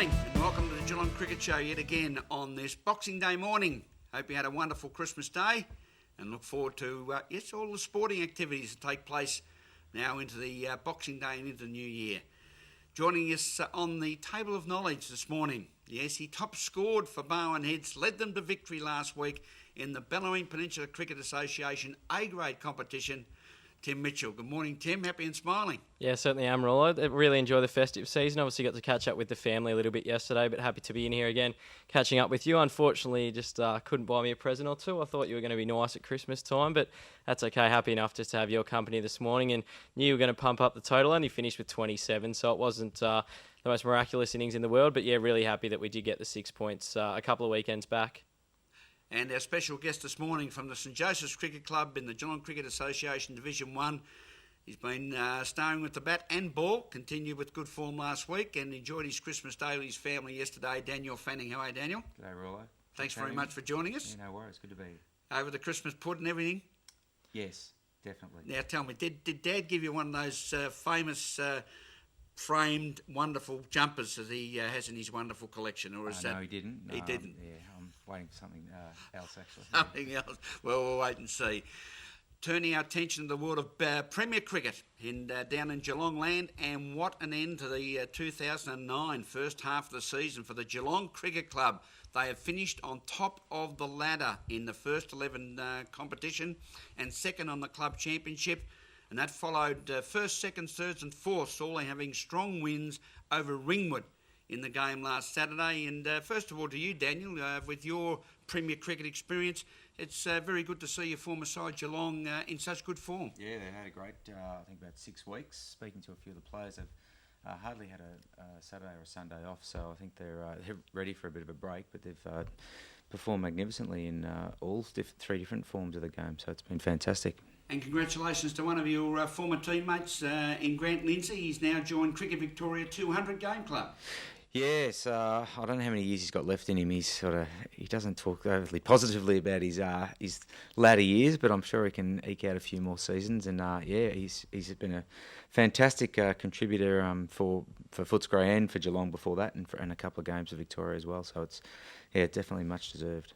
morning and welcome to the Geelong Cricket Show yet again on this Boxing Day morning. Hope you had a wonderful Christmas day and look forward to, all the sporting activities that take place now into the Boxing Day and into the new year. Joining us on the table of knowledge this morning, yes, he top scored for Barwon Heads, led them to victory last week in the Geelong Peninsula Cricket Association A-grade competition. Tim Michell. Good morning, Tim. Happy and smiling. Yeah, certainly am, Rollo. Really enjoy the festive season. Obviously got to catch up with the family a little bit yesterday, but happy to be in here again, catching up with you. Unfortunately, just couldn't buy me a present or two. I thought you were going to be nice at Christmas time, but that's okay. Happy enough just to have your company this morning, and knew you were going to pump up the total. Only finished with 27, so it wasn't the most miraculous innings in the world, but yeah, really happy that we did get the 6 points a couple of weekends back. And our special guest this morning from the St.Joseph Cricket Club in the Geelong Cricket Association Division 1. He's been starring with the bat and ball, continued with good form last week and enjoyed his Christmas day with his family yesterday. Daniel Fanning. How are you, Daniel? G'day, Rollo. Thanks very much for joining us. Yeah, no worries. Good to be here. Over the Christmas pud and everything? Yes, definitely. Now tell me, did Dad give you one of those famous framed wonderful jumpers that he has in his wonderful collection? Or is No, he didn't. He didn't? Yeah, I'm waiting for something else, actually. Something else. Well, we'll wait and see. Turning our attention to the world of Premier Cricket down in Geelong land, and what an end to the 2009 first half of the season for the Geelong Cricket Club. They have finished on top of the ladder in the first 11 competition and second on the club championship, and that followed first, second, thirds and fourths, all having strong wins over Ringwood in the game last Saturday. And first of all to you, Daniel, with your Premier Cricket experience, it's very good to see your former side Geelong in such good form. Yeah, they had a great, I think about 6 weeks. Speaking to a few of the players, they've hardly had a Saturday or a Sunday off, so I think they're ready for a bit of a break, but they've performed magnificently in all 3 different forms of the game, so it's been fantastic. And congratulations to one of your former teammates in Grant Lindsay. He's now joined Cricket Victoria 200 Game Club. Yes, I don't know how many years he's got left in him. He doesn't talk overly positively about his latter years, but I'm sure he can eke out a few more seasons. And he's been a fantastic contributor for Footscray and for Geelong before that, and a couple of games of Victoria as well. So it's definitely much deserved.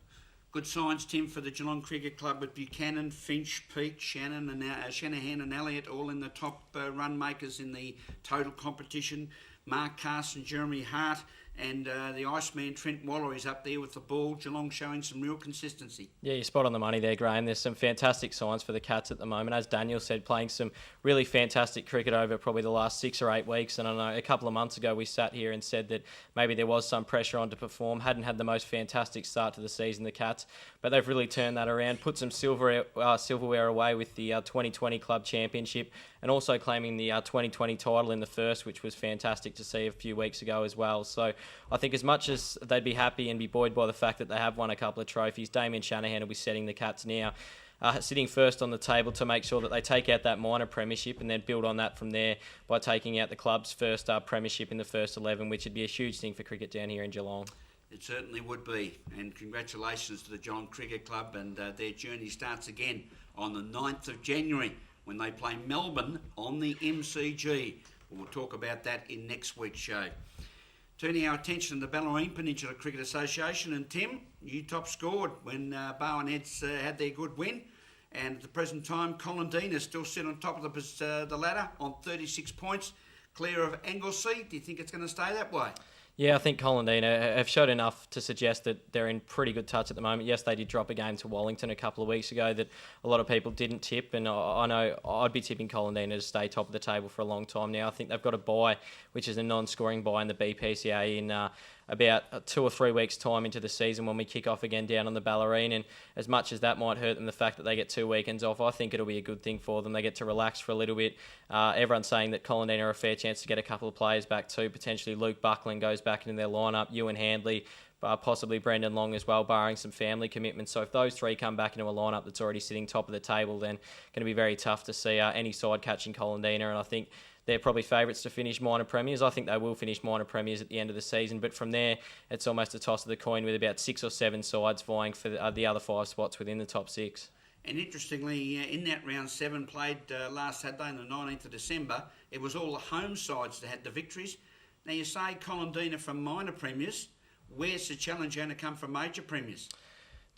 Good signs, Tim, for the Geelong Cricket Club with Buchanan, Finch, Peake, Shanahan and Elliott all in the top run makers in the total competition. Mark Carson, Jeremy Hart and the Iceman Trent Waller is up there with the ball. Geelong showing some real consistency. Yeah, you're spot on the money there, Graham. There's some fantastic signs for the Cats at the moment. As Daniel said, playing some really fantastic cricket over probably the last 6 or 8 weeks. And I know a couple of months ago we sat here and said that maybe there was some pressure on to perform. Hadn't had the most fantastic start to the season, the Cats. But they've really turned that around, put some silverware away with the 2020 Club Championship and also claiming the 2020 title in the first, which was fantastic to see a few weeks ago as well. So I think as much as they'd be happy and be buoyed by the fact that they have won a couple of trophies, Damien Shanahan will be setting the Cats now, sitting first on the table to make sure that they take out that minor premiership and then build on that from there by taking out the club's first premiership in the first 11, which would be a huge thing for cricket down here in Geelong. It certainly would be, and congratulations to the Geelong Cricket Club, and their journey starts again on the 9th of January when they play Melbourne on the MCG. We'll talk about that in next week's show. Turning our attention to the Geelong Peninsula Cricket Association, and Tim, you top scored when Barwon Heads had their good win, and at the present time Colindina still sit on top of the ladder on 36 points, clear of Anglesey. Do you think it's going to stay that way? Yeah, I think Colindina have showed enough to suggest that they're in pretty good touch at the moment. Yes, they did drop a game to Wellington a couple of weeks ago that a lot of people didn't tip, and I know I'd be tipping Colindina to stay top of the table for a long time now. I think they've got a bye, which is a non-scoring bye in the BPCA in about 2 or 3 weeks' time into the season when we kick off again down on the Ballerine. And as much as that might hurt them, the fact that they get 2 weekends off, I think it'll be a good thing for them. They get to relax for a little bit. Everyone's saying that Colindina are a fair chance to get a couple of players back too. Potentially Luke Buckland goes back into their lineup, Ewan Handley, possibly Brendan Long as well, barring some family commitments. So if those 3 come back into a lineup that's already sitting top of the table, then going to be very tough to see any side catching Colindina. And I think they're probably favourites to finish minor premiers. I think they will finish minor premiers at the end of the season, but from there, it's almost a toss of the coin with about 6 or 7 sides vying for the other 5 spots within the top 6. And interestingly, in that round 7 played last Saturday on the 19th of December, it was all the home sides that had the victories. Now, you say Colandina from minor premiers. Where's the challenge going to come from major premiers?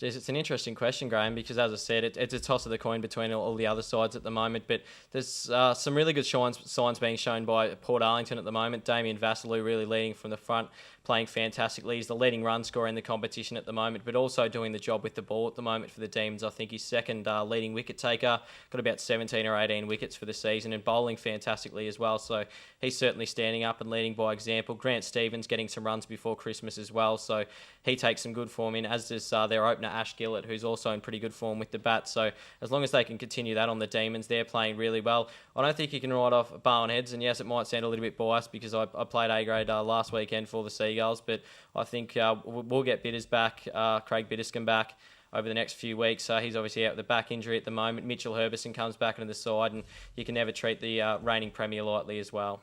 Jeez, it's an interesting question, Graham, because as I said, it's a toss of the coin between all the other sides at the moment. But there's some really good signs being shown by Port Arlington at the moment. Damien Vassalou really leading from the front, playing fantastically. He's the leading run scorer in the competition at the moment, but also doing the job with the ball at the moment for the Demons. I think he's second leading wicket taker, got about 17 or 18 wickets for the season, and bowling fantastically as well. So he's certainly standing up and leading by example. Grant Stevens getting some runs before Christmas as well, so he takes some good form in, as does their opener Ash Gillett, who's also in pretty good form with the bat. So as long as they can continue that on the Demons, they're playing really well. I don't think you can write off Bowen Heads, and yes, it might sound a little bit biased because I played A-grade last weekend for the Seagulls, but I think we'll get Bitters back, Craig Bitterscombe back over the next few weeks. He's obviously out with a back injury at the moment. Mitchell Herbison comes back into the side, and you can never treat the reigning Premier lightly as well.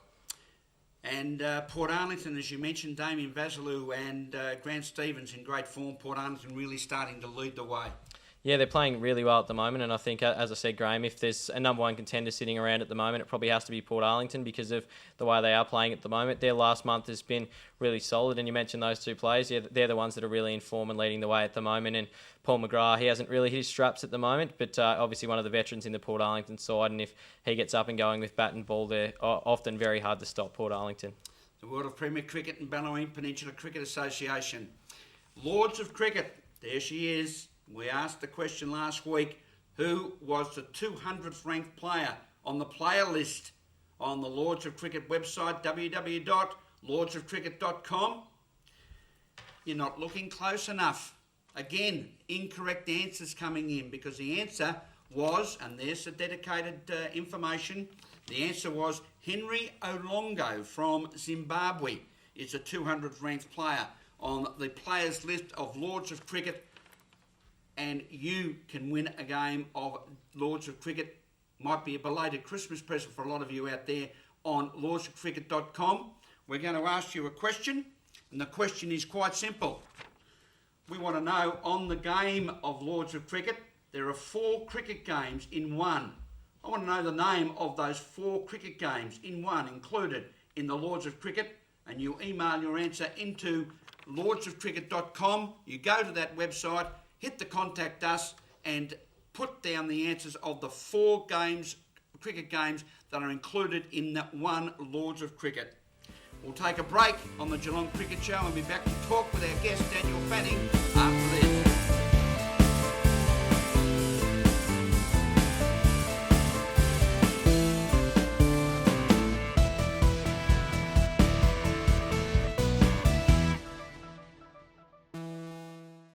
And Port Arlington, as you mentioned, Damien Vassalou and Grant Stevens in great form. Port Arlington really starting to lead the way. Yeah, they're playing really well at the moment, and I think, as I said, Graham, if there's a number one contender sitting around at the moment, it probably has to be Port Arlington because of the way they are playing at the moment. Their last month has been really solid, and you mentioned those two players. Yeah, they're the ones that are really in form and leading the way at the moment. And Paul McGrath, he hasn't really hit his straps at the moment, but obviously one of the veterans in the Port Arlington side, and if he gets up and going with bat and ball, they're often very hard to stop, Port Arlington. The World of Premier Cricket and Ballaween Peninsula Cricket Association. Lords of Cricket, there she is. We asked the question last week, who was the 200th ranked player on the player list on the Lords of Cricket website, www.lordsofcricket.com? You're not looking close enough. Again, incorrect answers coming in because the answer was, and there's the dedicated information, the answer was Henry Olongo from Zimbabwe is the 200th ranked player on the players list of Lords of Cricket, and you can win a game of Lords of Cricket. Might be a belated Christmas present for a lot of you out there on lordsofcricket.com. We're going to ask you a question, and the question is quite simple. We want to know, on the game of Lords of Cricket, there are 4 cricket games in one. I want to know the name of those 4 cricket games in one included in the Lords of Cricket, and you email your answer into lordsofcricket.com. You go to that website, hit the contact us, and put down the answers of the 4 cricket games that are included in that one Lords of Cricket. We'll take a break on the Geelong Cricket Show and be back to talk with our guest Daniel Fanning after